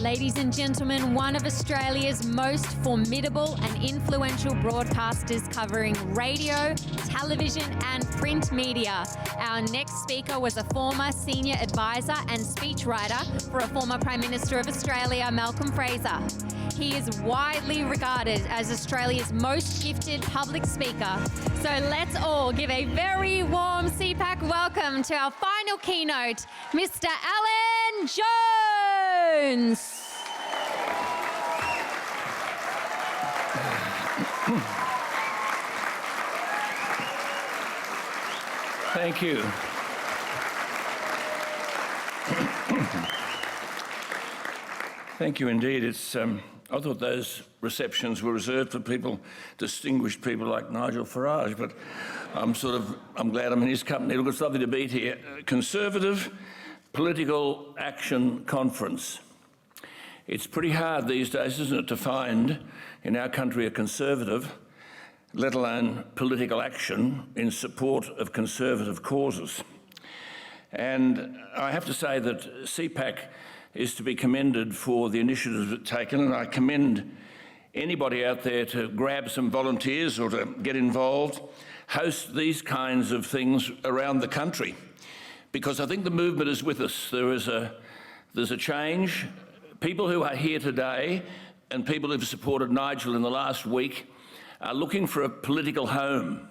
Ladies and gentlemen, one of Australia's most formidable and influential broadcasters covering radio, television and print media. Our next speaker was a former senior advisor and speechwriter for a former Prime Minister of Australia, Malcolm Fraser. He is widely regarded as Australia's most gifted public speaker. So let's all give a very warm CPAC welcome to our final keynote, Mr. Alan Jones. Thank you. Thank you indeed. I thought those receptions were reserved for distinguished people like Nigel Farage, but I'm glad I'm in his company. Look, it's lovely to be here. Conservative Political Action Conference. It's pretty hard these days, isn't it, to find in our country a conservative, let alone political action in support of conservative causes. And I have to say that CPAC is to be commended for the initiatives it's taken, and I commend anybody out there to grab some volunteers or to get involved, host these kinds of things around the country, because I think the movement is with us. There's a change. People who are here today and people who've supported Nigel in the last week are looking for a political home,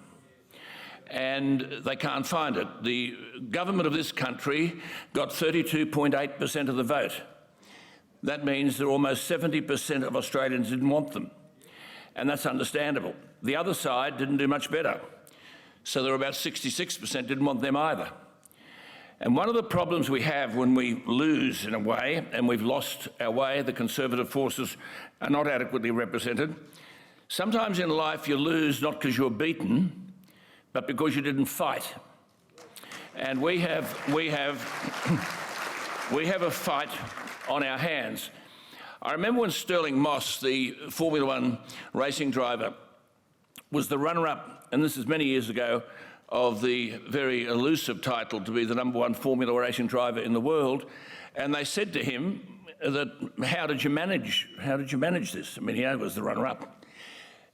and they can't find it. The government of this country got 32.8% of the vote. That means that almost 70% of Australians didn't want them, and that's understandable. The other side didn't do much better, so there were about 66% didn't want them either. And one of the problems we have when we lose, in a way, and we've lost our way, the conservative forces are not adequately represented. Sometimes in life you lose not because you're beaten, but because you didn't fight. And we have a fight on our hands. I remember when Sterling Moss, the Formula One racing driver, was the runner-up, and this is many years ago, of the very elusive title to be the #1 Formula racing driver in the world. And they said to him that, how did you manage this? I mean, he was the runner-up.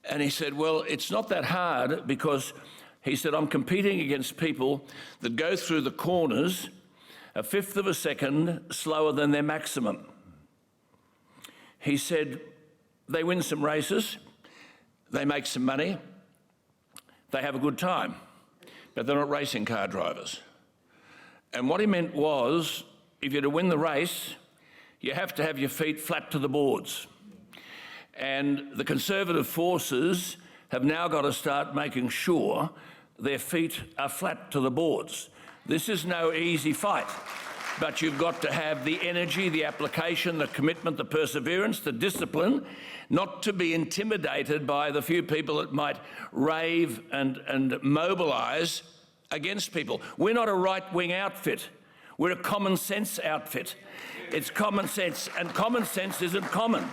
And he said, well, it's not that hard, because he said, I'm competing against people that go through the corners a fifth of a second slower than their maximum. He said, they win some races, they make some money, they have a good time, but they're not racing car drivers. And what he meant was, if you're to win the race, you have to have your feet flat to the boards. And the conservative forces have now got to start making sure their feet are flat to the boards. This is no easy fight, but you've got to have the energy, the application, the commitment, the perseverance, the discipline, not to be intimidated by the few people that might rave and mobilise against people. We're not a right-wing outfit. We're a common sense outfit. It's common sense, and common sense isn't common.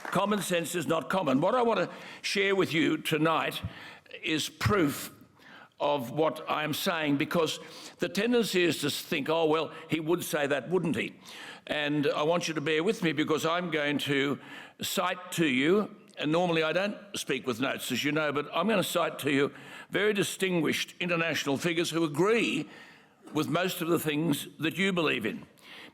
Common sense is not common. What I want to share with you tonight is proof of what I'm saying, because the tendency is to think, oh, well, he would say that, wouldn't he? And I want you to bear with me, because I'm going to cite to you, and normally I don't speak with notes, as you know, but I'm going to cite to you very distinguished international figures who agree with most of the things that you believe in.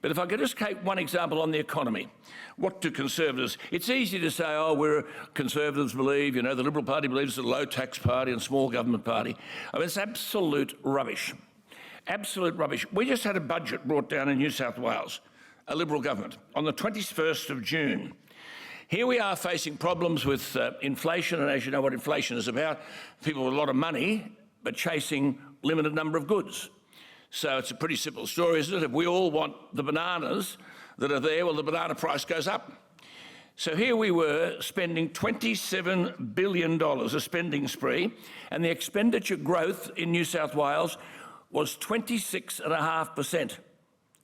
But if I could just take one example on the economy, what do conservatives... It's easy to say, oh, conservatives believe, the Liberal Party believes it's a low tax party and small government party. I mean, it's absolute rubbish. Absolute rubbish. We just had a budget brought down in New South Wales, a Liberal government, on the 21st of June. Here we are facing problems with inflation, and as you know what inflation is about, people with a lot of money, but chasing limited number of goods. So it's a pretty simple story, isn't it? If we all want the bananas that are there, well, the banana price goes up. So here we were spending $27 billion, a spending spree, and the expenditure growth in New South Wales was 26.5%.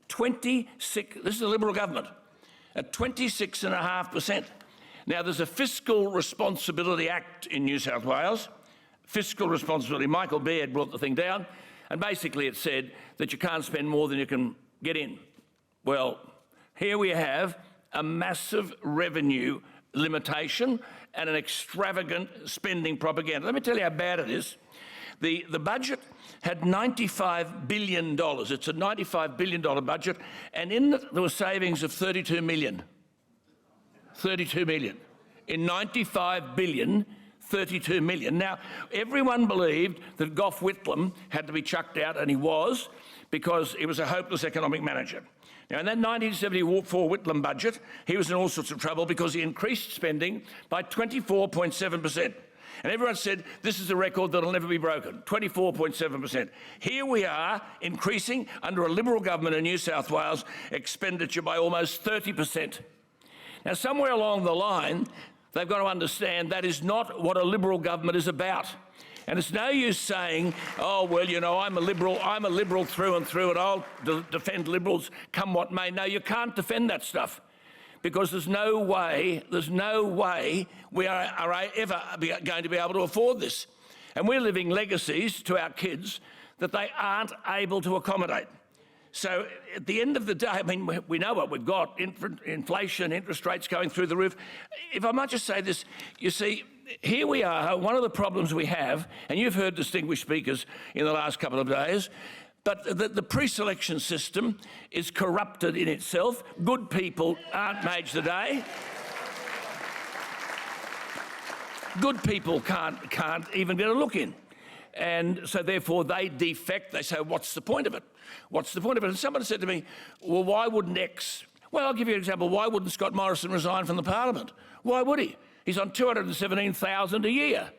26, this is a Liberal government, at 26.5%. Now, there's a Fiscal Responsibility Act in New South Wales, fiscal responsibility. Michael Baird brought the thing down, and basically it said that you can't spend more than you can get in. Well, here we have a massive revenue limitation and an extravagant spending propaganda. Let me tell you how bad it is. The budget had $95 billion. It's a $95 billion budget, and in it there were savings of $32 million. 32 million. In 95 billion, 32 million. Now, everyone believed that Gough Whitlam had to be chucked out, and he was, because he was a hopeless economic manager. Now, in that 1974 Whitlam budget, he was in all sorts of trouble because he increased spending by 24.7%. And everyone said, this is a record that'll never be broken, 24.7%. Here we are, increasing, under a Liberal government in New South Wales, expenditure by almost 30%. Now, somewhere along the line, they've got to understand that is not what a Liberal government is about. And it's no use saying, oh, well, you know, I'm a Liberal through and through, and I'll defend Liberals come what may. No, you can't defend that stuff, because there's no way we are ever going to be able to afford this. And we're leaving legacies to our kids that they aren't able to accommodate. So at the end of the day, I mean, we know what we've got, inflation, interest rates going through the roof. If I might just say this, you see, here we are, one of the problems we have, and you've heard distinguished speakers in the last couple of days, but the pre-selection system is corrupted in itself. Good people aren't made today. Good people can't even get a look in. And so therefore they defect. They say, what's the point of it? What's the point of it? And someone said to me, well, why wouldn't X? Well, I'll give you an example. Why wouldn't Scott Morrison resign from the Parliament? Why would he? He's on $217,000 a year.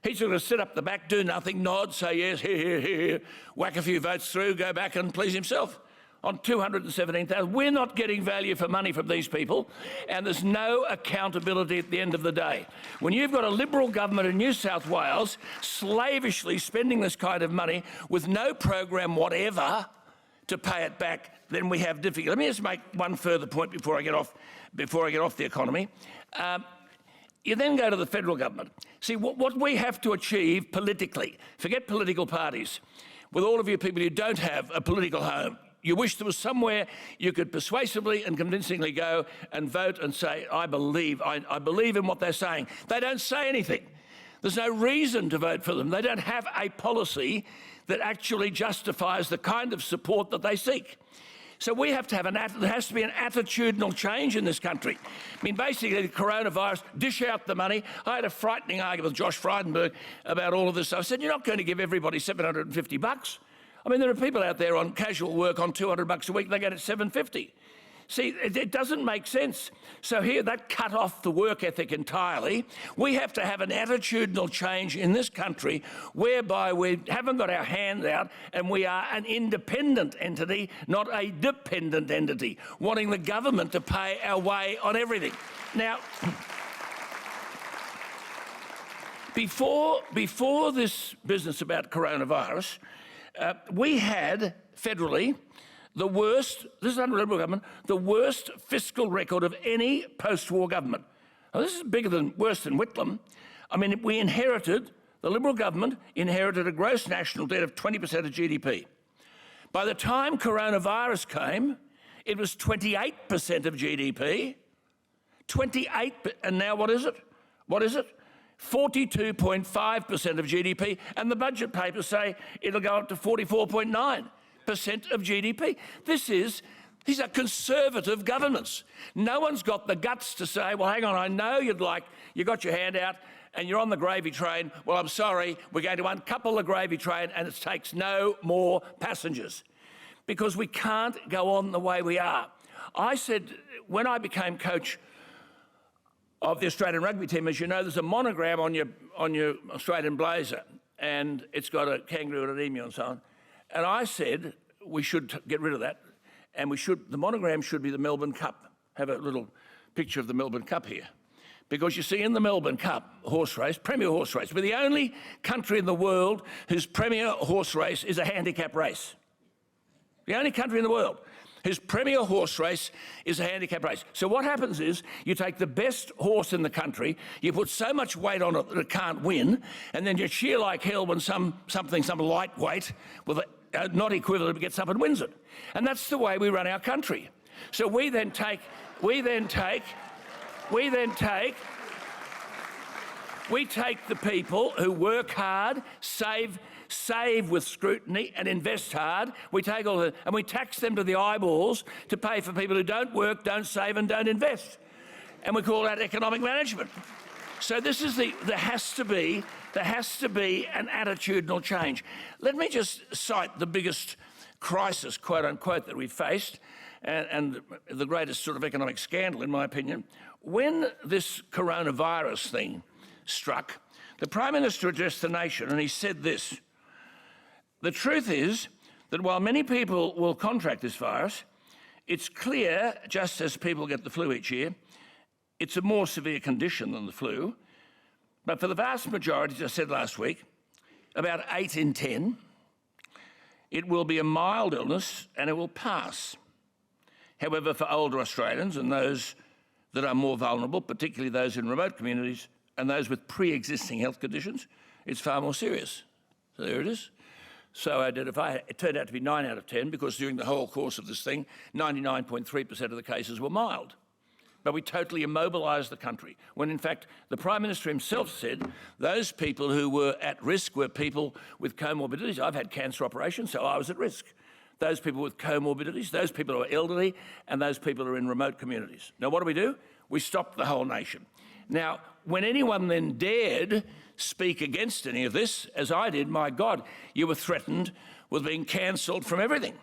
He's going to sit up the back, do nothing, nod, say yes, here, whack a few votes through, go back and please himself. On $217,000. We're not getting value for money from these people, and there's no accountability at the end of the day. When you've got a Liberal government in New South Wales slavishly spending this kind of money with no program whatever to pay it back, then we have difficulty. Let me just make one further point before I get off the economy. You then go to the federal government. See, what we have to achieve politically, forget political parties, with all of you people who don't have a political home, you wish there was somewhere you could persuasively and convincingly go and vote and say, I believe in what they're saying. They don't say anything. There's no reason to vote for them. They don't have a policy that actually justifies the kind of support that they seek. So we have to have there has to be an attitudinal change in this country. I mean, basically, the coronavirus, dish out the money. I had a frightening argument with Josh Frydenberg about all of this. I said, you're not going to give everybody $750. I mean, there are people out there on casual work on $200 a week, they get it $750. See, it doesn't make sense. So here, that cut off the work ethic entirely. We have to have an attitudinal change in this country whereby we haven't got our hand out and we are an independent entity, not a dependent entity, wanting the government to pay our way on everything. Now, before this business about coronavirus, we had federally the worst, this is under Liberal government, the worst fiscal record of any post-war government. Now, this is worse than Whitlam. I mean, the Liberal government inherited a gross national debt of 20% of GDP. By the time coronavirus came, it was 28% of GDP. 28, and now what is it? 42.5% of GDP, and the budget papers say it'll go up to 44.9% of GDP. These are conservative governments. No one's got the guts to say, well, hang on, I know you got your hand out and you're on the gravy train. Well, I'm sorry, we're going to uncouple the gravy train and it takes no more passengers, because we can't go on the way we are. I said, when I became coach of the Australian rugby team, as you know, there's a monogram on your Australian blazer, and it's got a kangaroo and an emu and so on. And I said we should get rid of that, and the monogram should be the Melbourne Cup. Have a little picture of the Melbourne Cup here. Because you see, in the Melbourne Cup horse race, premier horse race, we're the only country in the world whose premier horse race is a handicap race. The only country in the world whose premier horse race is a handicap race. So what happens is you take the best horse in the country, you put so much weight on it that it can't win, and then you cheer like hell when some lightweight with not equivalent gets up and wins it. And that's the way we run our country. So we then take we take the people who work hard, save with scrutiny and invest hard. We take all that and we tax them to the eyeballs to pay for people who don't work, don't save and don't invest. And we call that economic management. So this is there has to be an attitudinal change. Let me just cite the biggest crisis, quote unquote, that we've faced and the greatest sort of economic scandal, in my opinion. When this coronavirus thing struck, the Prime Minister addressed the nation and he said this: the truth is that while many people will contract this virus, it's clear, just as people get the flu each year, it's a more severe condition than the flu. But for the vast majority, as I said last week, about 8 in 10, it will be a mild illness and it will pass. However, for older Australians and those that are more vulnerable, particularly those in remote communities and those with pre-existing health conditions, it's far more serious. So there it is. So identified. It turned out to be 9 out of 10 because during the whole course of this thing, 99.3% of the cases were mild. But we totally immobilised the country, when in fact the Prime Minister himself said those people who were at risk were people with comorbidities. I've had cancer operations, so I was at risk. Those people with comorbidities, those people who are elderly, and those people who are in remote communities. Now what do? We stopped the whole nation. Now, when anyone then dared speak against any of this, as I did, my God, you were threatened with being cancelled from everything.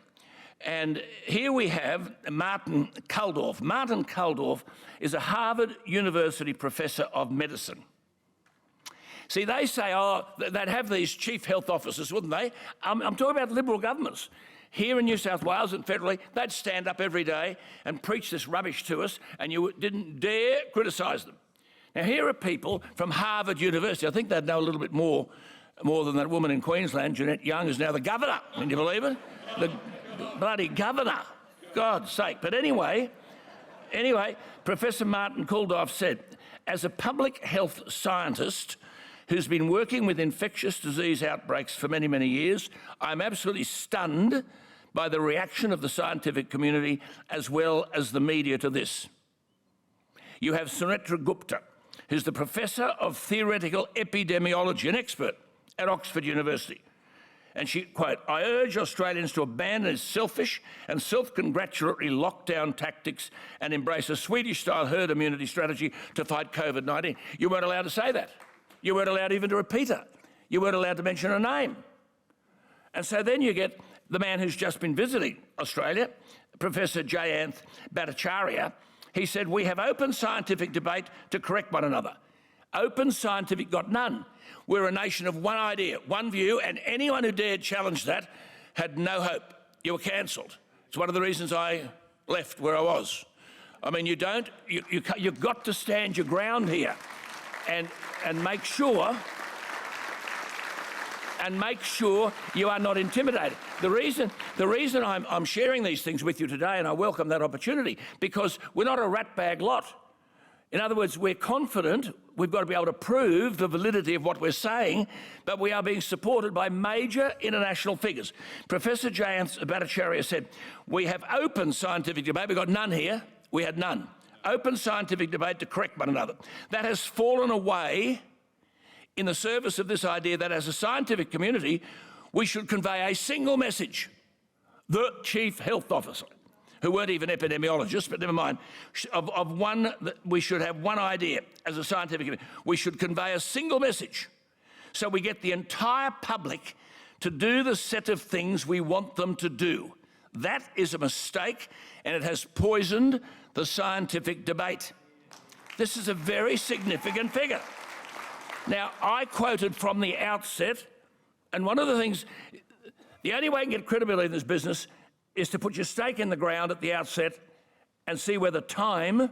And here we have Martin Kulldorff. Martin Kulldorff is a Harvard University professor of medicine. See, they say, oh, they'd have these chief health officers, wouldn't they? I'm talking about Liberal governments. Here in New South Wales and federally, they'd stand up every day and preach this rubbish to us, and you didn't dare criticise them. Now, here are people from Harvard University. I think they'd know a little bit more than that woman in Queensland, Jeanette Young, is now the governor. Can you believe it? The bloody governor. God's sake. But anyway, Professor Martin Kulldorff said, as a public health scientist who's been working with infectious disease outbreaks for many, many years, I'm absolutely stunned by the reaction of the scientific community as well as the media to this. You have Sunetra Gupta, who's the Professor of Theoretical Epidemiology, an expert at Oxford University. And she, quote, I urge Australians to abandon its selfish and self-congratulatory lockdown tactics and embrace a Swedish-style herd immunity strategy to fight COVID-19. You weren't allowed to say that. You weren't allowed even to repeat it. You weren't allowed to mention a name. And so then you get the man who's just been visiting Australia, Professor Jayanth Bhattacharya. He said, we have open scientific debate to correct one another. Open scientific got none. We're a nation of one idea, one view, and anyone who dared challenge that had no hope. You were cancelled. It's one of the reasons I left where I was. I mean, you've got to stand your ground here and make sure you are not intimidated. The reason I'm sharing these things with you today, and I welcome that opportunity, because we're not a ratbag lot. In other words, we're confident, we've got to be able to prove the validity of what we're saying, but we are being supported by major international figures. Professor Jayanth Bhattacharya said, we have open scientific debate. We've got none here. We had none. Open scientific debate to correct one another. That has fallen away in the service of this idea that as a scientific community, we should convey a single message. The chief health officer, who weren't even epidemiologists, but never mind, we should have one idea as a scientific community. We should convey a single message so we get the entire public to do the set of things we want them to do. That is a mistake, and it has poisoned the scientific debate. This is a very significant figure. Now, I quoted from the outset, and one of the things, the only way you can get credibility in this business is to put your stake in the ground at the outset and see whether time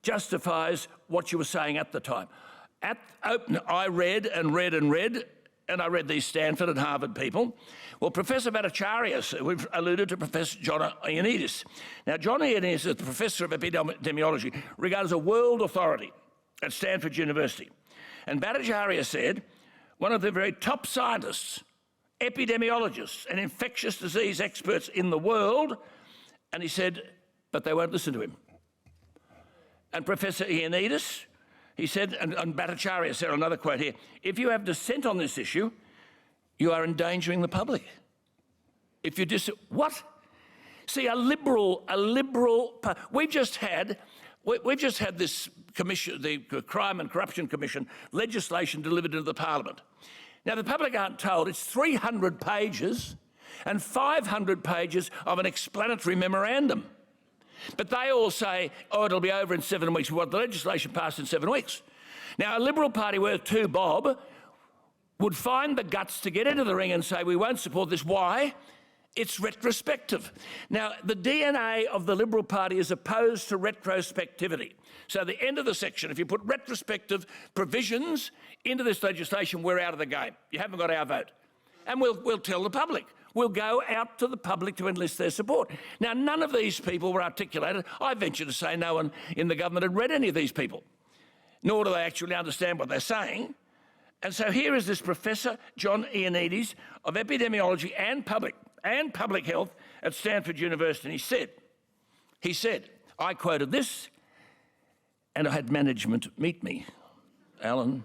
justifies what you were saying at the time. I read, and I read these Stanford and Harvard people. Well, Professor Bhattacharya, we've alluded to Professor John Ioannidis. Now, John Ioannidis is the Professor of Epidemiology, regarded as a world authority at Stanford University. And Bhattacharya said, one of the very top scientists, epidemiologists and infectious disease experts in the world, and he said, but they won't listen to him. And Professor Ioannidis, he said, and Bhattacharya said another quote here, if you have dissent on this issue, you are endangering the public. If you what? See, a liberal, we've just had this commission, the Crime and Corruption Commission, legislation delivered into the Parliament. Now, the public aren't told it's 300 pages and 500 pages of an explanatory memorandum. But they all say, oh, it'll be over in 7 weeks. We want the legislation passed in 7 weeks. Now, a Liberal Party worth 2 bob would find the guts to get into the ring and say, we won't support this. Why? It's retrospective. Now, the DNA of the Liberal Party is opposed to retrospectivity. So the end of the section, if you put retrospective provisions into this legislation, we're out of the game. You haven't got our vote. And we'll tell the public. We'll go out to the public to enlist their support. Now, none of these people were articulated. I venture to say no one in the government had read any of these people, nor do they actually understand what they're saying. And so here is this Professor John Ioannidis of epidemiology and public health at Stanford University. And he said, I quoted this, and I had management meet me. Alan,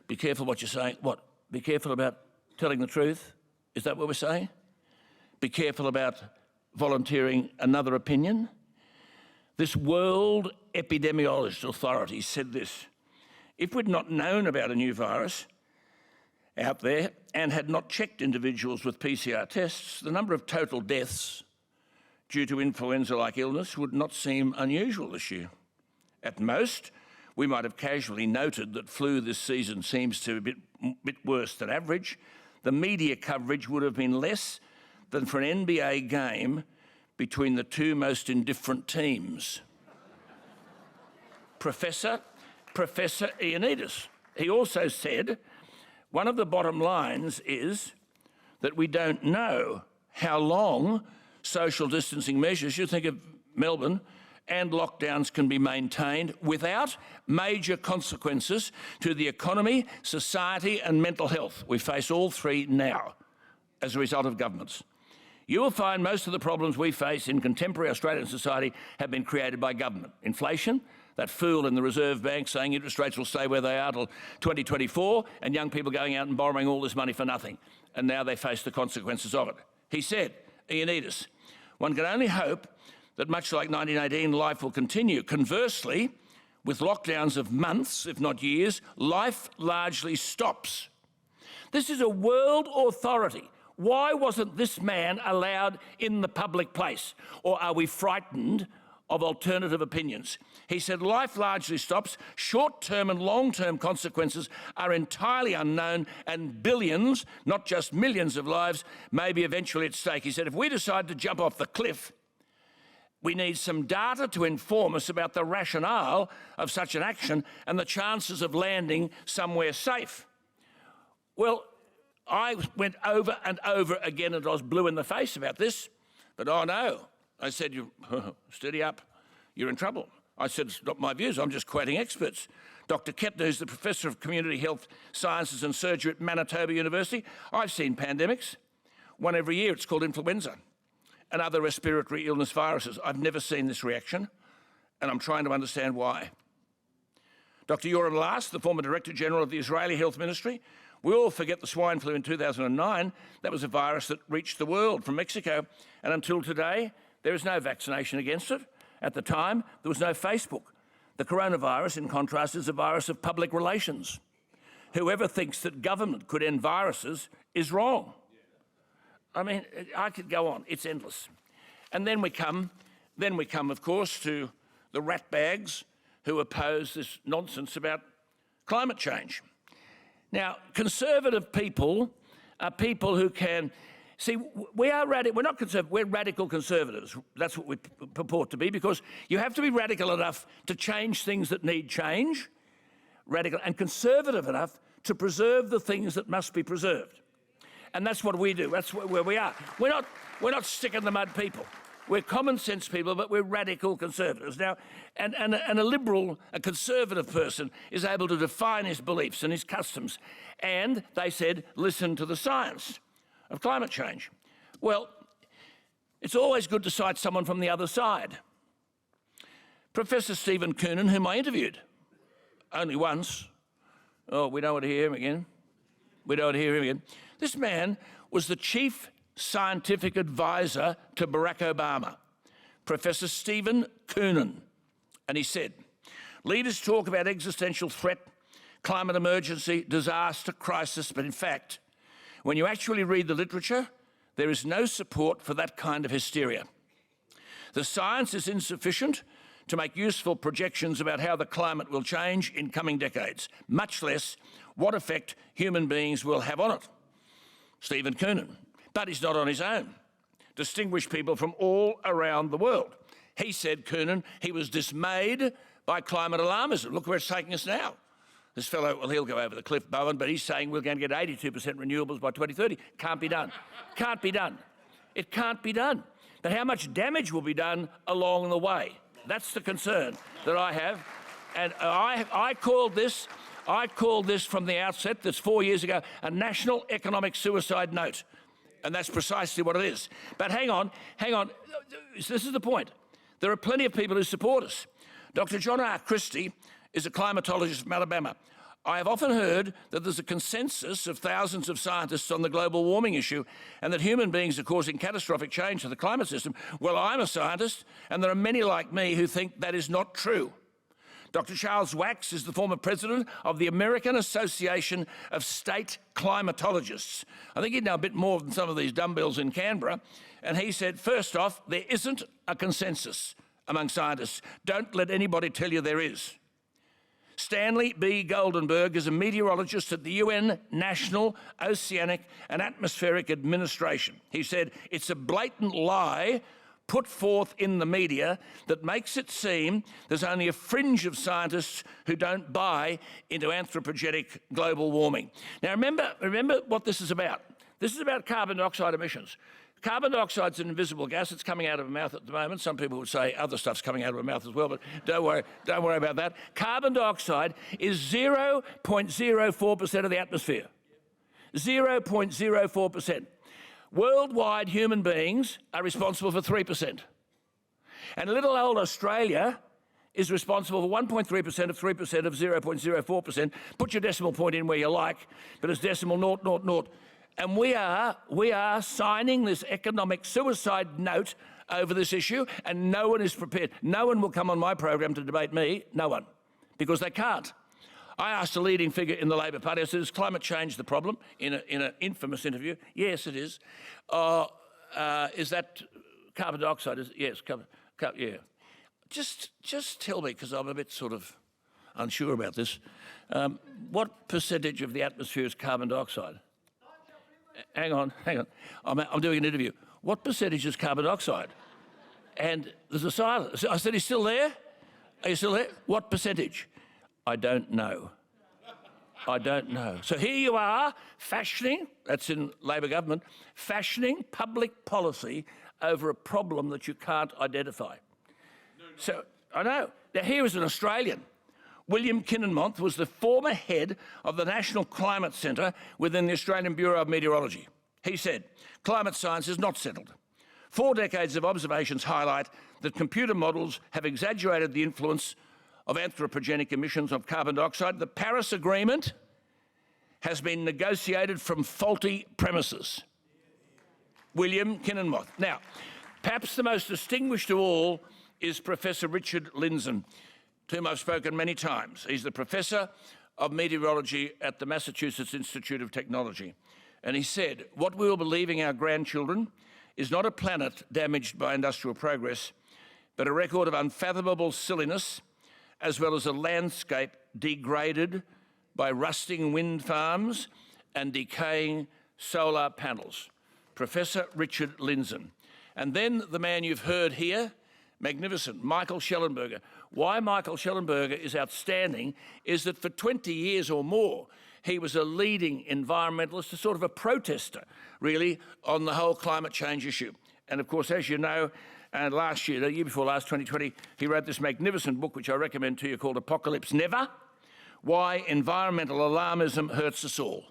be careful what you're saying. What? Be careful about telling the truth? Is that what we're saying? Be careful about volunteering another opinion? This World Epidemiological Authority said this. If we'd not known about a new virus out there and had not checked individuals with PCR tests, the number of total deaths due to influenza-like illness would not seem unusual this year. At most, we might have casually noted that flu this season seems to be a bit worse than average. The media coverage would have been less than for an NBA game between the two most indifferent teams. Professor Ioannidis. He also said, one of the bottom lines is that we don't know how long social distancing measures, you think of Melbourne, and lockdowns can be maintained without major consequences to the economy, society and mental health. We face all three now as a result of governments. You will find most of the problems we face in contemporary Australian society have been created by government. Inflation, that fool in the Reserve Bank saying interest rates will stay where they are till 2024, and young people going out and borrowing all this money for nothing. And now they face the consequences of it. He said, Ioannidis, one can only hope that much like 1918, life will continue. Conversely, with lockdowns of months, if not years, life largely stops. This is a world authority. Why wasn't this man allowed in the public place? Or are we frightened of alternative opinions? He said life largely stops, short-term and long-term consequences are entirely unknown, and billions, not just millions of lives, may be eventually at stake. He said if we decide to jump off the cliff, we need some data to inform us about the rationale of such an action and the chances of landing somewhere safe. Well, I went over and over again and I was blue in the face about this, but oh no. I said, steady up, you're in trouble. I said, it's not my views, I'm just quoting experts. Dr. Kettner, who's the Professor of Community Health Sciences and Surgery at Manitoba University. I've seen pandemics, one every year, it's called influenza, and other respiratory illness viruses. I've never seen this reaction, and I'm trying to understand why. Dr. Yoram Last, the former Director General of the Israeli Health Ministry, we all forget the swine flu in 2009. That was a virus that reached the world from Mexico, and until today, there is no vaccination against it. At the time, there was no Facebook. The coronavirus, in contrast, is a virus of public relations. Whoever thinks that government could end viruses is wrong. I mean, I could go on. It's endless. And then we come, of course, to the ratbags who oppose this nonsense about climate change. Now, conservative people are people who can see, we're not conservative, we're radical conservatives. That's what we purport to be, because you have to be radical enough to change things that need change, radical and conservative enough to preserve the things that must be preserved. And that's what we do, that's where we are. We're not stick-in-the-mud people. We're common sense people, but we're radical conservatives. Now, and a liberal, a conservative person is able to define his beliefs and his customs. And they said, listen to the science of climate change. Well, it's always good to cite someone from the other side. Professor Stephen Coonan, whom I interviewed only once. Oh, we don't want to hear him again. We don't want to hear him again. This man was the chief scientific advisor to Barack Obama, Professor Stephen Coonan. And he said, leaders talk about existential threat, climate emergency, disaster, crisis, but in fact, when you actually read the literature, there is no support for that kind of hysteria. The science is insufficient to make useful projections about how the climate will change in coming decades, much less what effect human beings will have on it. Stephen Coonan. But he's not on his own. Distinguished people from all around the world. He said, Coonan, he was dismayed by climate alarmism. Look where it's taking us now. This fellow, well, he'll go over the cliff, Bowen, but he's saying we're going to get 82% renewables by 2030. Can't be done. Can't be done. It can't be done. But how much damage will be done along the way? That's the concern that I have. And I called this from the outset, that's 4 years ago, a national economic suicide note. And that's precisely what it is. But hang on. This is the point. There are plenty of people who support us. Dr. John R. Christie is a climatologist from Alabama. I have often heard that there's a consensus of thousands of scientists on the global warming issue and that human beings are causing catastrophic change to the climate system. Well, I'm a scientist, and there are many like me who think that is not true. Dr. Charles Wax is the former president of the American Association of State Climatologists. I think he'd know a bit more than some of these dumbbells in Canberra. And he said, first off, there isn't a consensus among scientists. Don't let anybody tell you there is. Stanley B. Goldenberg is a meteorologist at the UN National Oceanic and Atmospheric Administration. He said, it's a blatant lie put forth in the media that makes it seem there's only a fringe of scientists who don't buy into anthropogenic global warming. Now remember what this is about. This is about carbon dioxide emissions. Carbon dioxide's an invisible gas. It's coming out of a mouth at the moment. Some people would say other stuff's coming out of a mouth as well, but don't worry about that. Carbon dioxide is 0.04% of the atmosphere. 0.04%. Worldwide, human beings are responsible for 3%. And little old Australia is responsible for 1.3% of 3% of 0.04%. Put your decimal point in where you like, but it's decimal 0.00. And we are signing this economic suicide note over this issue, and no one is prepared. No one will come on my program to debate me, no one, because they can't. I asked a leading figure in the Labor Party, I said, is climate change the problem? In an infamous interview. Yes, it is. Is that carbon dioxide? Yes, yeah. Just tell me, because I'm a bit sort of unsure about this, what percentage of the atmosphere is carbon dioxide? Hang on. I'm doing an interview. What percentage is carbon dioxide? And there's a silence. I said, he's still there? Are you still there? What percentage? I don't know. So here you are fashioning, that's in Labor government, fashioning public policy over a problem that you can't identify. So, I know. Now here is an Australian. William Kinnenmonth was the former head of the National Climate Centre within the Australian Bureau of Meteorology. He said, climate science is not settled. 4 decades of observations highlight that computer models have exaggerated the influence of anthropogenic emissions of carbon dioxide. The Paris Agreement has been negotiated from faulty premises. William Kinnenmonth. Now, perhaps the most distinguished of all is Professor Richard Lindzen, to whom I've spoken many times. He's the Professor of Meteorology at the Massachusetts Institute of Technology. And he said, what we will be leaving our grandchildren is not a planet damaged by industrial progress, but a record of unfathomable silliness, as well as a landscape degraded by rusting wind farms and decaying solar panels. Professor Richard Lindzen. And then the man you've heard here, magnificent, Michael Schellenberger. Why Michael Schellenberger is outstanding is that for 20 years or more, he was a leading environmentalist, a sort of a protester, really, on the whole climate change issue. And of course, as you know, and last year, the year before last, 2020, he wrote this magnificent book, which I recommend to you, called Apocalypse Never, Why Environmental Alarmism Hurts Us All.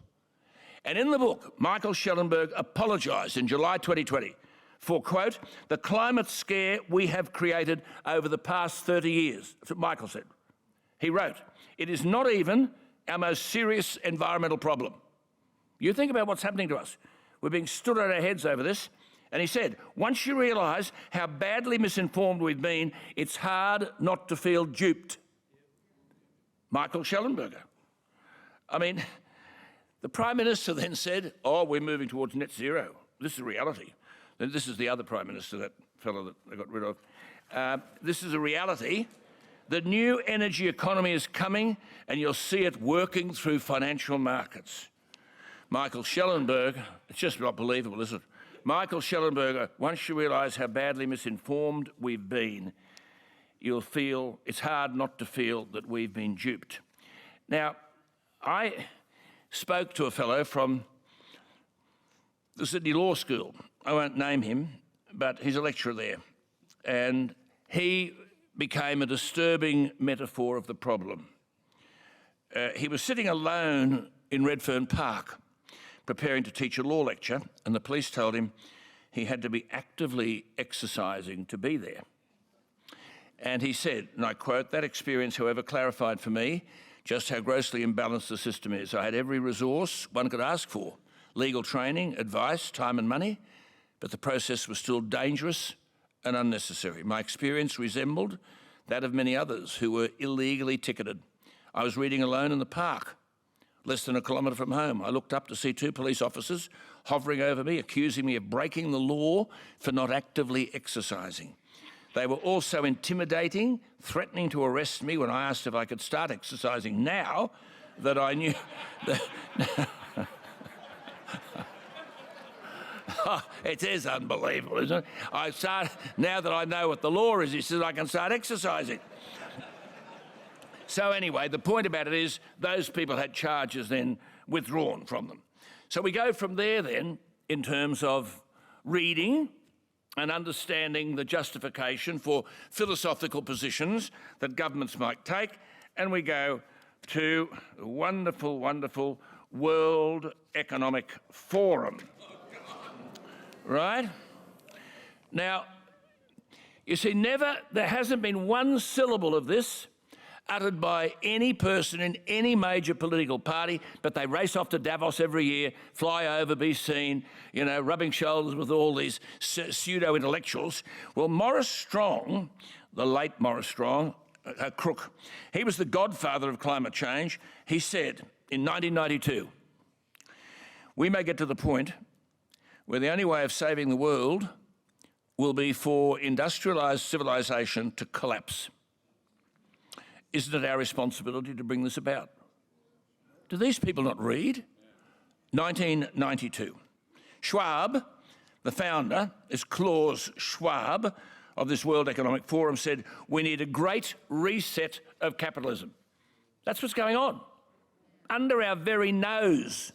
And in the book, Michael Schellenberg apologised in July 2020 for, quote, the climate scare we have created over the past 30 years. That's what Michael said. He wrote, it is not even our most serious environmental problem. You think about what's happening to us. We're being stood on our heads over this. And he said, once you realise how badly misinformed we've been, it's hard not to feel duped. Michael Schellenberger. I mean, the Prime Minister then said, oh, we're moving towards net zero. This is reality. And this is the other Prime Minister, that fellow that they got rid of. This is a reality. The new energy economy is coming, and you'll see it working through financial markets. Michael Schellenberger, it's just not believable, is it? Michael Schellenberger, once you realise how badly misinformed we've been, you'll feel, it's hard not to feel that we've been duped. Now, I spoke to a fellow from the Sydney Law School. I won't name him, but he's a lecturer there. And he became a disturbing metaphor of the problem. He was sitting alone in Redfern Park, preparing to teach a law lecture, and the police told him he had to be actively exercising to be there. And he said, and I quote, that experience, however, clarified for me just how grossly imbalanced the system is. I had every resource one could ask for, legal training, advice, time and money, but the process was still dangerous and unnecessary. My experience resembled that of many others who were illegally ticketed. I was reading alone in the park, less than a kilometre from home. I looked up to see two police officers hovering over me, accusing me of breaking the law for not actively exercising. They were also intimidating, threatening to arrest me when I asked if I could start exercising now that I knew that... Oh, it is unbelievable, isn't it? Now that I know what the law is, he says I can start exercising. So anyway, the point about it is those people had charges then withdrawn from them. So we go from there then in terms of reading and understanding the justification for philosophical positions that governments might take, and we go to the wonderful, wonderful World Economic Forum. Right? Now, you see, there hasn't been one syllable of this uttered by any person in any major political party, but they race off to Davos every year, fly over, be seen, you know, rubbing shoulders with all these pseudo-intellectuals. Well, Maurice Strong, the late Maurice Strong, crook, he was the godfather of climate change. He said in 1992, we may get to the point where the only way of saving the world will be for industrialised civilisation to collapse. Isn't it our responsibility to bring this about? Do these people not read? 1992. Schwab, the founder, is Klaus Schwab of this World Economic Forum, said, we need a great reset of capitalism. That's what's going on, under our very nose.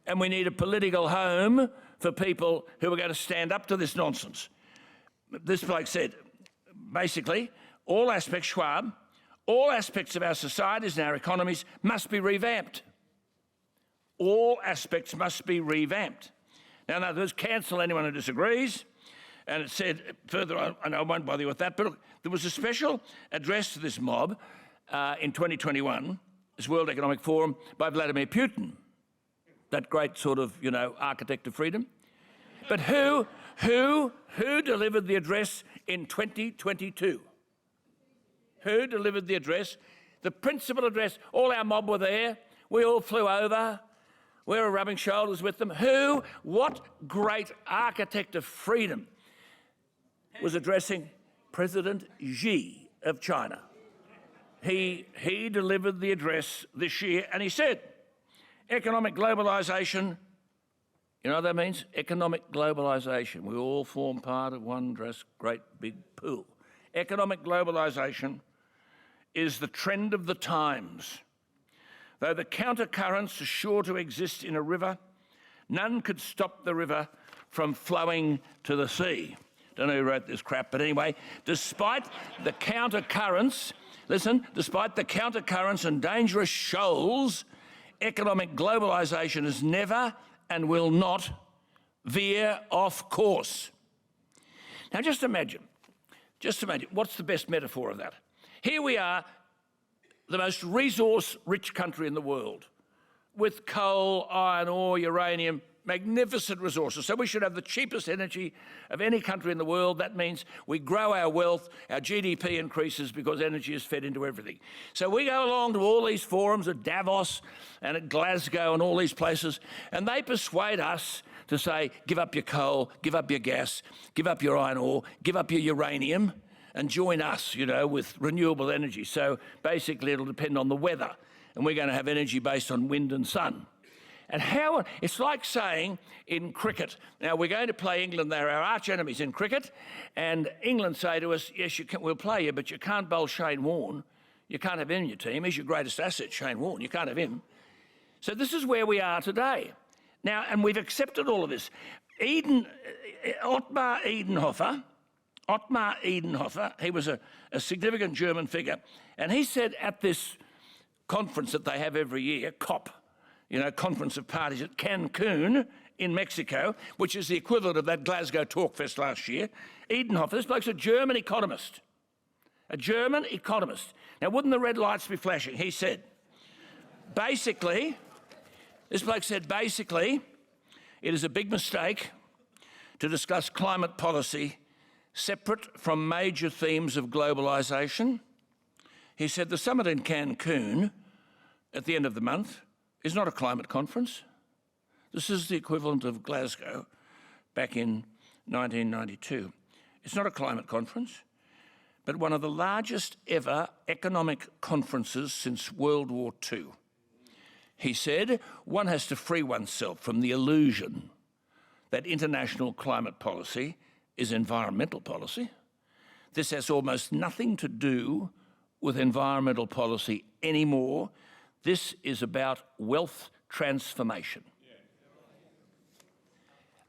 And we need a political home for people who are going to stand up to this nonsense. This bloke said, basically, all aspects, Schwab, all aspects of our societies and our economies must be revamped. All aspects must be revamped. Now, in other words, cancel anyone who disagrees. And it said further on, and I won't bother you with that, but look, there was a special address to this mob in 2021, this World Economic Forum, by Vladimir Putin, that great sort of, you know, architect of freedom. But who delivered the address in 2022? Who delivered the address? The principal address. All our mob were there. We all flew over. We were rubbing shoulders with them. Who, what great architect of freedom was addressing President Xi of China? He delivered the address this year, and he said, economic globalisation, you know what that means? Economic globalisation. We all form part of one great big pool. Economic globalisation is the trend of the times. Though the countercurrents are sure to exist in a river, none could stop the river from flowing to the sea. Don't know who wrote this crap, but anyway, despite the countercurrents, listen, despite the countercurrents and dangerous shoals, economic globalisation has never and will not veer off course. Now just imagine, what's the best metaphor of that? Here we are, the most resource-rich country in the world, with coal, iron ore, uranium, magnificent resources. So we should have the cheapest energy of any country in the world. That means we grow our wealth, our GDP increases because energy is fed into everything. So we go along to all these forums at Davos and at Glasgow and all these places, and they persuade us to say, give up your coal, give up your gas, give up your iron ore, give up your uranium, and join us, you know, with renewable energy. So basically it'll depend on the weather, and we're going to have energy based on wind and sun. And how, it's like saying in cricket, now we're going to play England, they're our arch enemies in cricket, and England say to us, yes, we'll play you, but you can't bowl Shane Warne. You can't have him in your team. He's your greatest asset, Shane Warne. You can't have him. So this is where we are today. Now, and we've accepted all of this. Ottmar Edenhofer, he was a significant German figure, and he said at this conference that they have every year, COP, you know, Conference of Parties at Cancun in Mexico, which is the equivalent of that Glasgow Talk Fest last year. Edenhofer, this bloke's a German economist. A German economist. Now, wouldn't the red lights be flashing? He said, basically, this bloke said, basically, it is a big mistake to discuss climate policy separate from major themes of globalization. He said the summit in Cancun at the end of the month is not a climate conference. This is the equivalent of Glasgow back in 1992. It's not a climate conference, but one of the largest ever economic conferences since World War II. He said, one has to free oneself from the illusion that international climate policy is environmental policy. This has almost nothing to do with environmental policy anymore. This is about wealth transformation.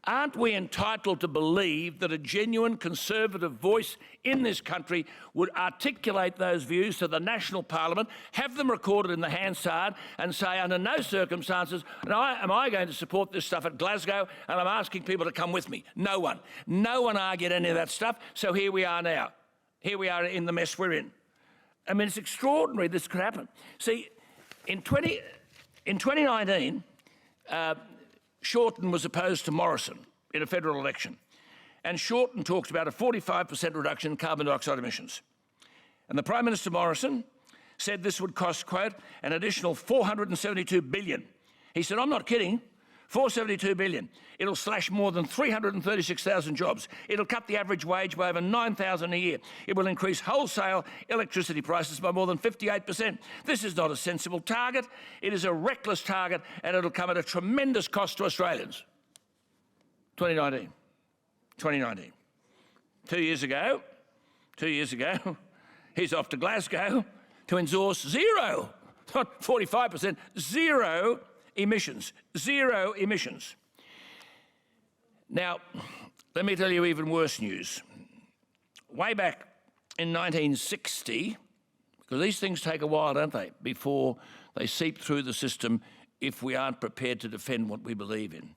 Aren't we entitled to believe that a genuine conservative voice in this country would articulate those views to the National Parliament, have them recorded in the Hansard and say, under no circumstances am I going to support this stuff at Glasgow, and I'm asking people to come with me. No one. No one argued any of that stuff, so here we are now. Here we are in the mess we're in. I mean, it's extraordinary this could happen. See, in 2019, Shorten was opposed to Morrison in a federal election. And Shorten talked about a 45% reduction in carbon dioxide emissions. And the Prime Minister Morrison said this would cost, quote, an additional $472 billion. He said, I'm not kidding, $472 billion. It'll slash more than 336,000 jobs. It'll cut the average wage by over $9,000 a year. It will increase wholesale electricity prices by more than 58%. This is not a sensible target. It is a reckless target, and it'll come at a tremendous cost to Australians. 2019. 2 years ago, he's off to Glasgow to endorse zero, not 45%, zero emissions. Zero emissions. Now, let me tell you even worse news. Way back in 1960, because these things take a while, don't they, before they seep through the system if we aren't prepared to defend what we believe in.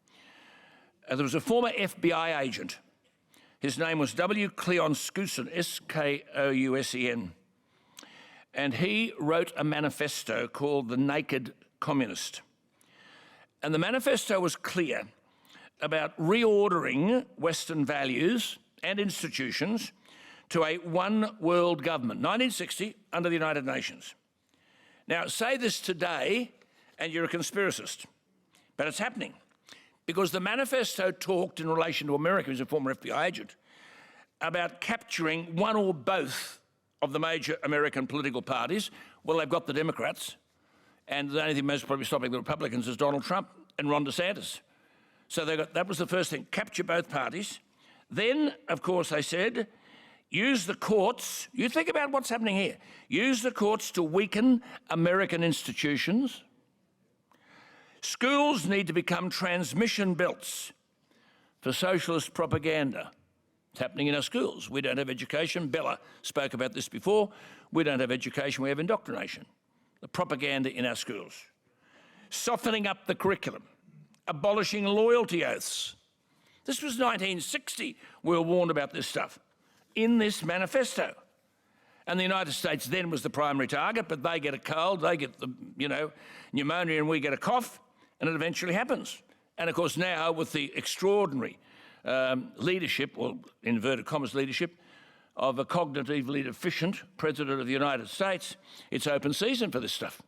There was a former FBI agent. His name was W. Cleon Skousen, S-K-O-U-S-E-N. And he wrote a manifesto called The Naked Communist. And the manifesto was clear about reordering Western values and institutions to a one world government, 1960, under the United Nations. Now, say this today and you're a conspiracist, but it's happening. Because the manifesto talked in relation to America, who's a former FBI agent, about capturing one or both of the major American political parties. Well, they've got the Democrats, and the only thing most probably stopping the Republicans is Donald Trump and Ron DeSantis. So that was the first thing, capture both parties. Then, of course, they said, use the courts. You think about what's happening here. Use the courts to weaken American institutions. Schools need to become transmission belts for socialist propaganda. It's happening in our schools. We don't have education. Bella spoke about this before. We don't have education, we have indoctrination. The propaganda in our schools. Softening up the curriculum. Abolishing loyalty oaths. This was 1960. We were warned about this stuff in this manifesto. And the United States then was the primary target, but they get a cold, they get the, pneumonia, and we get a cough, and it eventually happens. And of course now, with the extraordinary leadership, or inverted commas leadership, of a cognitively deficient President of the United States, it's open season for this stuff.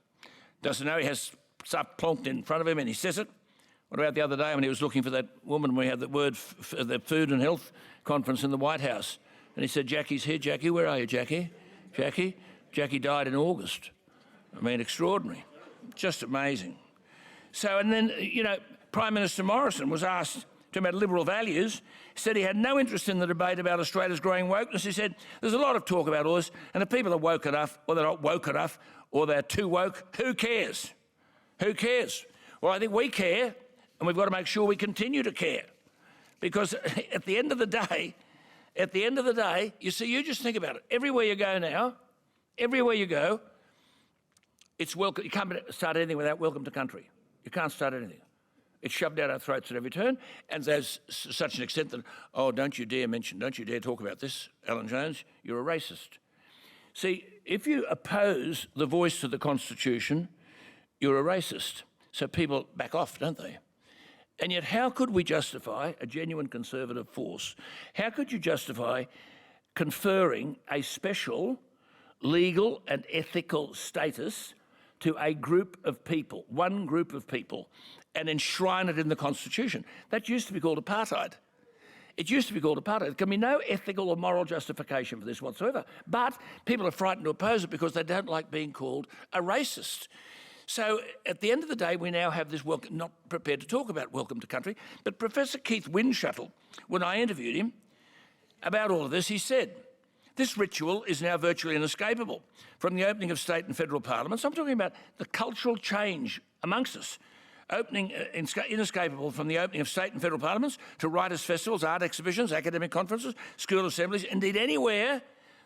Doesn't know he has stuff plonked in front of him and he says it. What about the other day when he was looking for that woman, we had the the Food and Health Conference in the White House, and he said, Jackie's here. Jackie, where are you, Jackie? Jackie? Jackie died in August. I mean, extraordinary. Just amazing. So, and then, Prime Minister Morrison was asked to about liberal values, said he had no interest in the debate about Australia's growing wokeness. He said, there's a lot of talk about all this, and if people are woke enough, or they're not woke enough, or they're too woke, who cares? Who cares? Well, I think we care, and we've got to make sure we continue to care. Because at the end of the day, you see, you just think about it. Everywhere you go now, it's welcome. You can't start anything without welcome to country. You can't start anything. It's shoved down our throats at every turn, and there's such an extent that, don't you dare talk about this, Alan Jones, you're a racist. See, if you oppose the voice of the Constitution, you're a racist. So people back off, don't they? And yet how could we justify a genuine conservative force? How could you justify conferring a special legal and ethical status to a group of people, one group of people, and enshrine it in the Constitution? That used to be called apartheid. It used to be called apartheid. There can be no ethical or moral justification for this whatsoever. But people are frightened to oppose it because they don't like being called a racist. So at the end of the day, we now have this welcome, not prepared to talk about welcome to country, but Professor Keith Windschuttle, when I interviewed him about all of this, he said, this ritual is now virtually inescapable. From the opening of state and federal parliaments, I'm talking about the cultural change amongst us, inescapable from the opening of state and federal parliaments to writers' festivals, art exhibitions, academic conferences, school assemblies, indeed anywhere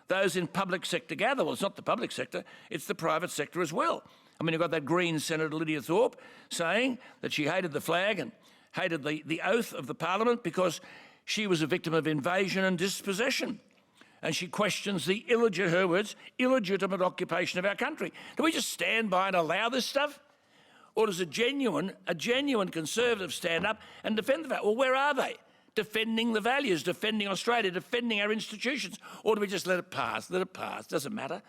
those in public sector gather. Well, it's not the public sector, it's the private sector as well. I mean, you've got that Green Senator Lydia Thorpe saying that she hated the flag and hated the oath of the parliament because she was a victim of invasion and dispossession. And she questions the illegitimate occupation of our country. Do we just stand by and allow this stuff? Or does a genuine conservative stand up and defend the values? Well, where are they? Defending the values, defending Australia, defending our institutions. Or do we just let it pass? Doesn't matter.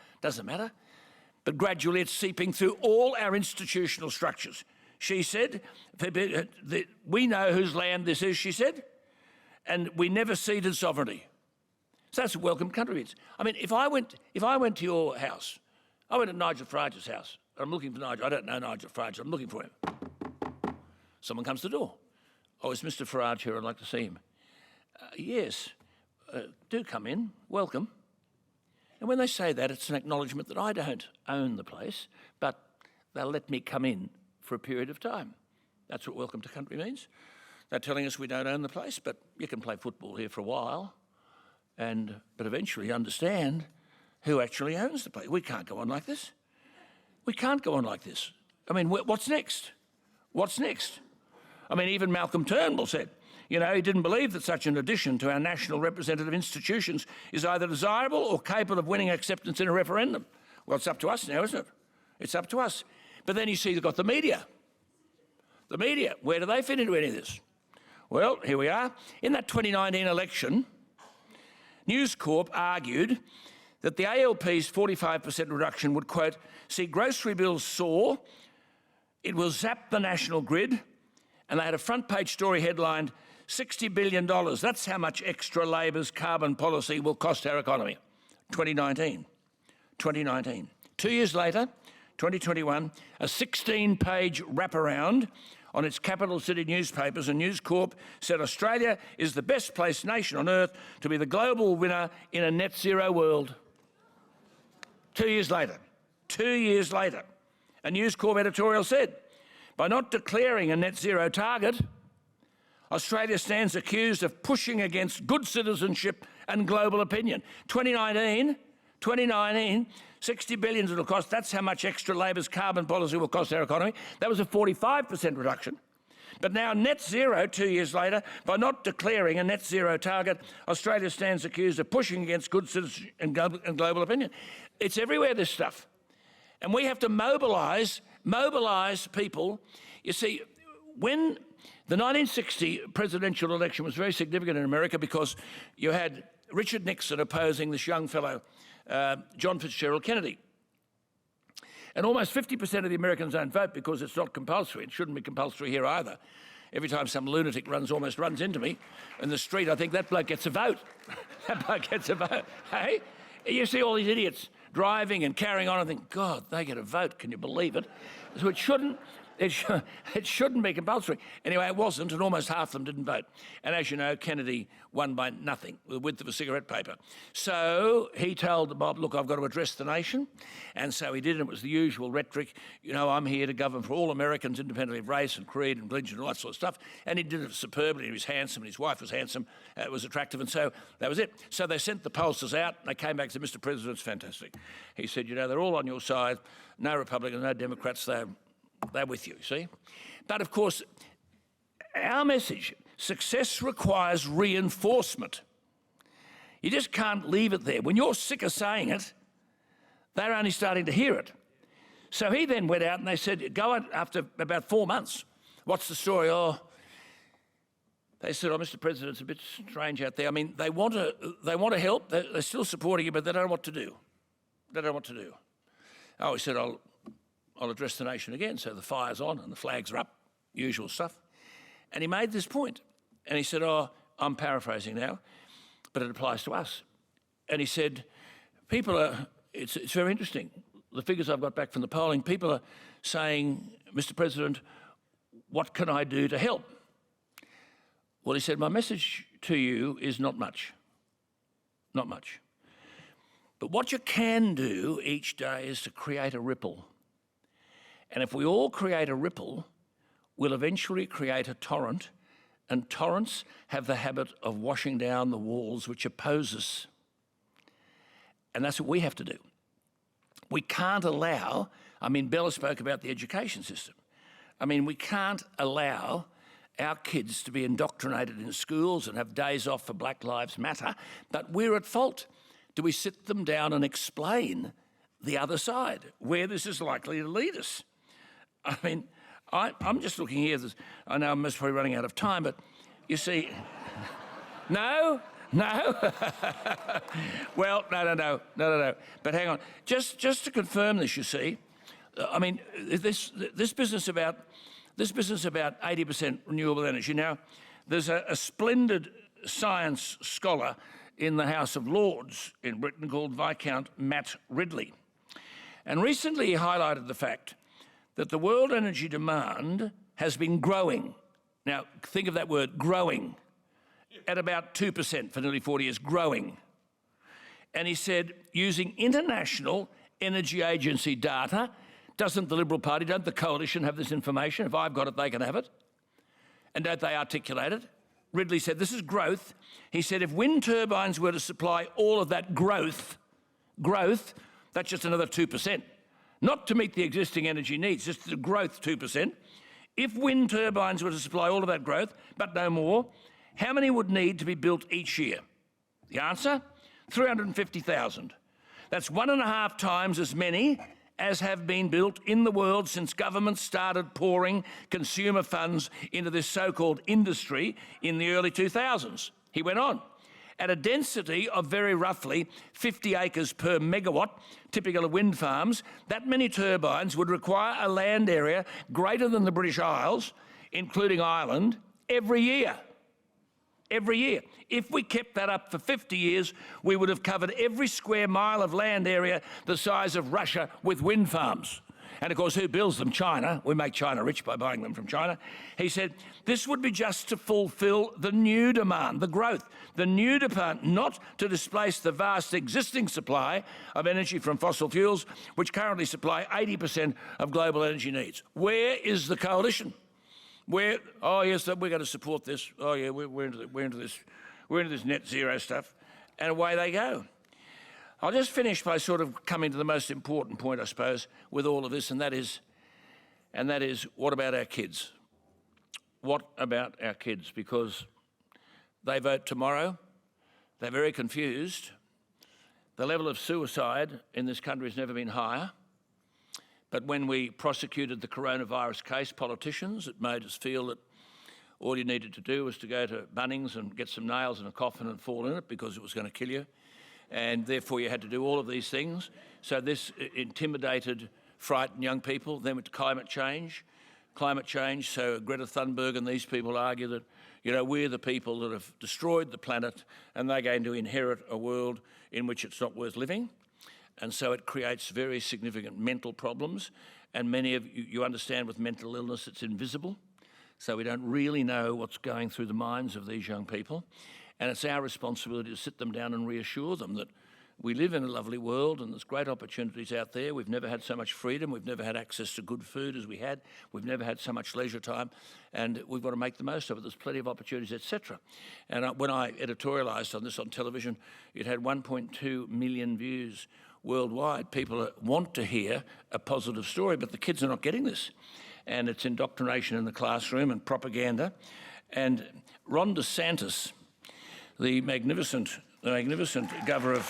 But gradually it's seeping through all our institutional structures. She said, we know whose land this is, she said, and we never ceded sovereignty. So that's a welcome country. I mean, if I went to your house, I went to Nigel Farage's house, I'm looking for Nigel. I don't know Nigel Farage, I'm looking for him. Someone comes to the door. Oh, is Mr. Farage here? I'd like to see him. Yes, do come in, welcome. And when they say that, it's an acknowledgement that I don't own the place, but they'll let me come in for a period of time. That's what welcome to country means. They're telling us we don't own the place, but you can play football here for a while, but eventually understand who actually owns the place. We can't go on like this. We can't go on like this. I mean, what's next? What's next? I mean, even Malcolm Turnbull said, he didn't believe that such an addition to our national representative institutions is either desirable or capable of winning acceptance in a referendum. Well, it's up to us now, isn't it? It's up to us. But then you see you've got the media. The media, where do they fit into any of this? Well, here we are. In that 2019 election, News Corp argued that the ALP's 45% reduction would, quote, see grocery bills soar, it will zap the national grid, and they had a front-page story headlined, $60 billion, that's how much extra Labor's carbon policy will cost our economy. 2019. 2 years later, 2021, a 16-page wraparound on its capital city newspapers, and News Corp said Australia is the best placed nation on earth to be the global winner in a net zero world. 2 years later, a News Corp editorial said, by not declaring a net zero target, Australia stands accused of pushing against good citizenship and global opinion. 2019, $60 billion it'll cost. That's how much extra Labor's carbon policy will cost our economy. That was a 45% reduction. But now net zero 2 years later, by not declaring a net zero target, Australia stands accused of pushing against good citizenship and global opinion. It's everywhere, this stuff. And we have to mobilise people. You see, when the 1960 presidential election was very significant in America because you had Richard Nixon opposing this young fellow, John Fitzgerald Kennedy. And almost 50% of the Americans don't vote because it's not compulsory. It shouldn't be compulsory here either. Every time some lunatic almost runs into me in the street, I think that bloke gets a vote. That bloke gets a vote. Hey? You see all these idiots driving and carrying on and think, God, they get a vote. Can you believe it? So it shouldn't be compulsory. Anyway, it wasn't, and almost half of them didn't vote. And as you know, Kennedy won by nothing, the width of a cigarette paper. So he told the mob, look, I've got to address the nation. And so he did, and it was the usual rhetoric, you know, I'm here to govern for all Americans, independently of race and creed and religion and all that sort of stuff. And he did it superbly. He was handsome, and his wife was handsome, it was attractive, and so that was it. So they sent the pollsters out, and they came back and said, Mr. President, it's fantastic. He said, you know, they're all on your side, no Republicans, no Democrats, they're with you, see? But of course, our message, success requires reinforcement. You just can't leave it there. When you're sick of saying it, they're only starting to hear it. So he then went out and they said, go out after about 4 months. What's the story? Oh, they said, oh, Mr. President, it's a bit strange out there. I mean, they want to help. They're still supporting you, but they don't know what to do. They don't know what to do. Oh, he said, I'll address the nation again. So the fire's on and the flags are up, usual stuff. And he made this point. And he said, oh, I'm paraphrasing now, but it applies to us. And he said, people are, it's very interesting. The figures I've got back from the polling, people are saying, Mr. President, what can I do to help? Well, he said, my message to you is not much. Not much. But what you can do each day is to create a ripple. And if we all create a ripple, we'll eventually create a torrent, and torrents have the habit of washing down the walls which oppose us. And that's what we have to do. We can't allow, I mean, Bella spoke about the education system. I mean, we can't allow our kids to be indoctrinated in schools and have days off for Black Lives Matter, but we're at fault. Do we sit them down and explain the other side, where this is likely to lead us? I mean, I'm just looking here. I know I'm probably running out of time, but you see, no. Well, no. But hang on, just to confirm this, you see, I mean, this business about 80% renewable energy. Now, there's a splendid science scholar in the House of Lords in Britain called Viscount Matt Ridley, and recently he highlighted the fact that the world energy demand has been growing. Now, think of that word, growing, at about 2% for nearly 40 years, growing. And he said, using International Energy Agency data, doesn't the Liberal Party, don't the Coalition have this information? If I've got it, they can have it. And don't they articulate it? Ridley said, this is growth. He said, if wind turbines were to supply all of that growth, that's just another 2%. Not to meet the existing energy needs, just the growth 2%. If wind turbines were to supply all of that growth, but no more, how many would need to be built each year? The answer? 350,000. That's 1.5 times as many as have been built in the world since governments started pouring consumer funds into this so-called industry in the early 2000s. He went on. At a density of very roughly 50 acres per megawatt, typical of wind farms, that many turbines would require a land area greater than the British Isles, including Ireland, every year. Every year. If we kept that up for 50 years, we would have covered every square mile of land area the size of Russia with wind farms. And of course, who builds them? China. We make China rich by buying them from China. He said, this would be just to fulfill the new demand, the growth, the new demand, not to displace the vast existing supply of energy from fossil fuels, which currently supply 80% of global energy needs. Where is the coalition? Where, oh yes, we're going to support this. Oh yeah, we're into this net zero stuff. And away they go. I'll just finish by sort of coming to the most important point, I suppose, with all of this, and that is, what about our kids? what about our kids? Because they vote tomorrow, they're very confused. The level of suicide in this country has never been higher. But when we prosecuted the coronavirus case, politicians, it made us feel that all you needed to do was to go to Bunnings and get some nails and a coffin and fall in it because it was going to kill you. And therefore you had to do all of these things. So this intimidated, frightened young people. Then with climate change. So Greta Thunberg and these people argue that, you know, we're the people that have destroyed the planet and they're going to inherit a world in which it's not worth living. And so it creates very significant mental problems. And many of you understand with mental illness, it's invisible. So we don't really know what's going through the minds of these young people. And it's our responsibility to sit them down and reassure them that we live in a lovely world and there's great opportunities out there. We've never had so much freedom. We've never had access to good food as we had. We've never had so much leisure time, and we've got to make the most of it. There's plenty of opportunities, etc. And when I editorialised on this on television, it had 1.2 million views worldwide. People want to hear a positive story, but the kids are not getting this. And it's indoctrination in the classroom and propaganda. And Ron DeSantis, the magnificent governor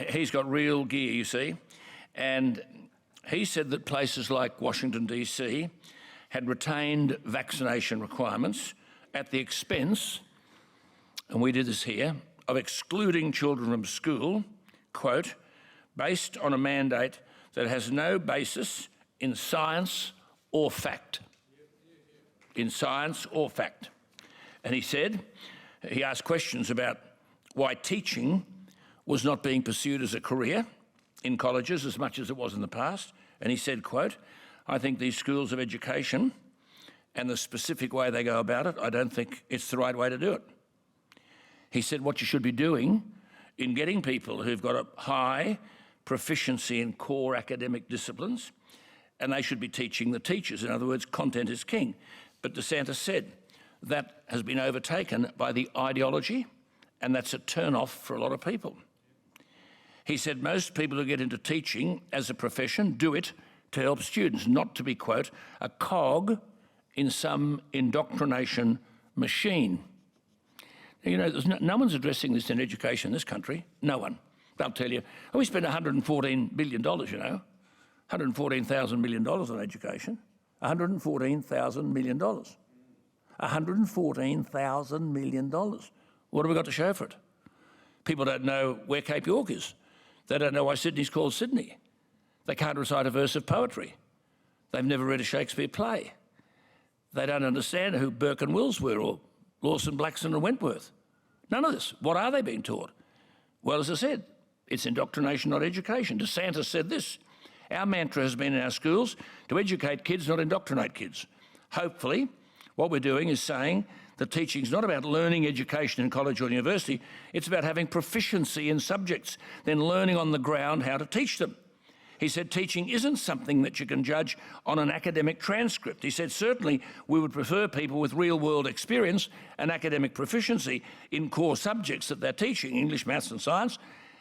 he's got real gear, you see, and he said that places like Washington, D.C. had retained vaccination requirements at the expense, and we did this here, of excluding children from school, quote, based on a mandate that has no basis in science or fact. In science or fact. And he asked questions about why teaching was not being pursued as a career in colleges as much as it was in the past. And he said, quote, I think these schools of education and the specific way they go about it, I don't think it's the right way to do it. He said what you should be doing in getting people who've got a high proficiency in core academic disciplines, and they should be teaching the teachers. In other words, content is king. But DeSantis said that has been overtaken by the ideology, and that's a turn-off for a lot of people. He said most people who get into teaching as a profession do it to help students, not to be, quote, a cog in some indoctrination machine. Now, you know, no one's addressing this in education in this country, no one. They'll tell you, oh, we spent $114 billion, you know, $114,000 million on education. $114,000 million. $114,000 million. What have we got to show for it? People don't know where Cape York is. They don't know why Sydney's called Sydney. They can't recite a verse of poetry. They've never read a Shakespeare play. They don't understand who Burke and Wills were, or Lawson, Blackson and Wentworth. None of this. What are they being taught? Well, as I said, it's indoctrination, not education. DeSantis said this. Our mantra has been in our schools to educate kids, not indoctrinate kids. Hopefully, what we're doing is saying that teaching is not about learning education in college or university, it's about having proficiency in subjects, then learning on the ground how to teach them. He said teaching isn't something that you can judge on an academic transcript. He said certainly we would prefer people with real-world experience and academic proficiency in core subjects that they're teaching, English, maths and science,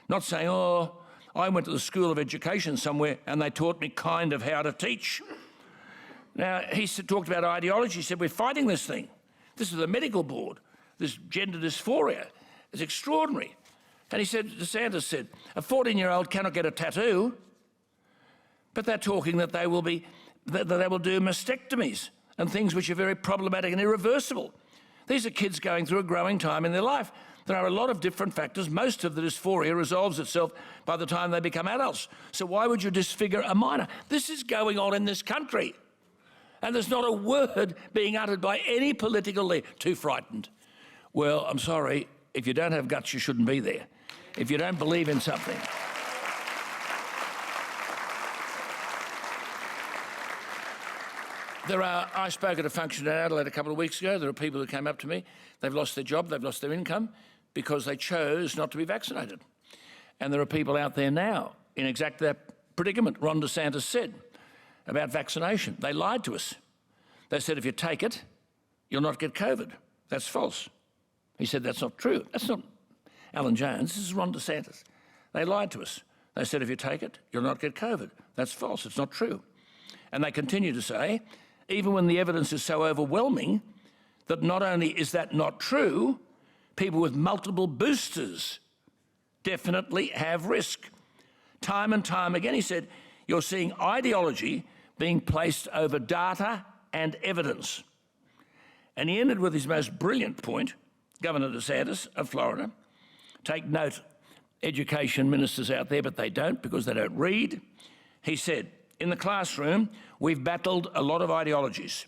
not saying, oh, I went to the School of Education somewhere and they taught me kind of how to teach. Now, he talked about ideology. He said, we're fighting this thing. This is the medical board, this gender dysphoria. It's extraordinary. And he said, DeSantis said, a 14-year-old cannot get a tattoo, but they're talking that they will do mastectomies and things which are very problematic and irreversible. These are kids going through a growing time in their life. There are a lot of different factors. Most of the dysphoria resolves itself by the time they become adults. So why would you disfigure a minor? This is going on in this country. And there's not a word being uttered by any political leader. Too frightened. Well, I'm sorry, if you don't have guts, you shouldn't be there. If you don't believe in something. I spoke at a function in Adelaide a couple of weeks ago. There are people who came up to me. They've lost their job, they've lost their income because they chose not to be vaccinated. And there are people out there now in exactly that predicament. Ron DeSantis said about vaccination. They lied to us. They said if you take it, you'll not get COVID. That's false. He said that's not true. That's not Alan Jones. This is Ron DeSantis. They lied to us. They said if you take it, you'll not get COVID. That's false. It's not true. And they continue to say, even when the evidence is so overwhelming that not only is that not true, people with multiple boosters definitely have risk. Time and time again, he said, you're seeing ideology being placed over data and evidence. And he ended with his most brilliant point, Governor DeSantis of Florida. Take note, education ministers out there, but they don't because they don't read. He said, in the classroom, we've battled a lot of ideologies.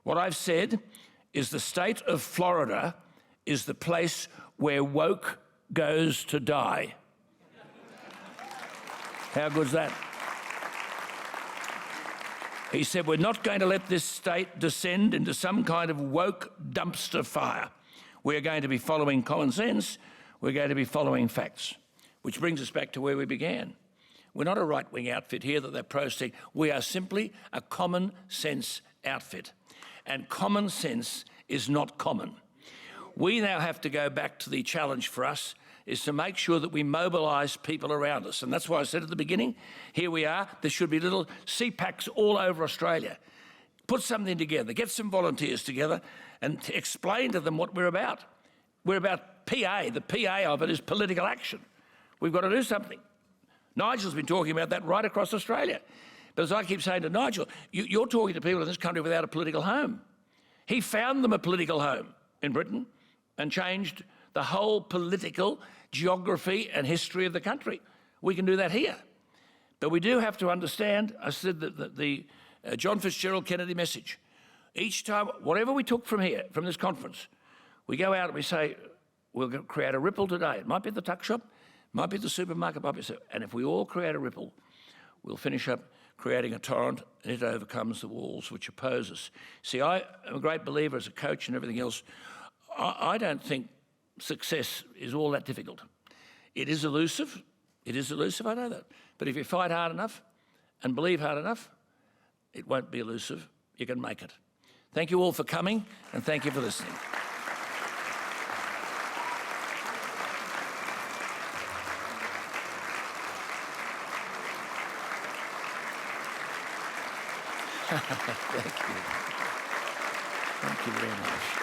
What I've said is the state of Florida is the place where woke goes to die. How good's that? He said, we're not going to let this state descend into some kind of woke dumpster fire. We're going to be following common sense. We're going to be following facts. Which brings us back to where we began. We're not a right-wing outfit here that they're protesting. We are simply a common sense outfit. And common sense is not common. We now have to go back to the challenge for us is to make sure that we mobilise people around us. And that's why I said at the beginning, here we are, there should be little CPACs all over Australia. Put something together, get some volunteers together and explain to them what we're about. We're about PA. The PA of it is political action. We've got to do something. Nigel's been talking about that right across Australia. But as I keep saying to Nigel, you're talking to people in this country without a political home. He found them a political home in Britain and changed the whole political geography and history of the country. We can do that here. But we do have to understand, I said that the John Fitzgerald Kennedy message, each time, whatever we took from here, from this conference, we go out and we say, we'll create a ripple today. It might be at the tuck shop, might be at the supermarket, might be so. And if we all create a ripple, we'll finish up creating a torrent and it overcomes the walls which oppose us. See, I am a great believer as a coach and everything else. I don't think success is all that difficult. It is elusive. It is elusive, I know that. But if you fight hard enough and believe hard enough, it won't be elusive. You can make it. Thank you all for coming and thank you for listening. Thank you. Thank you very much.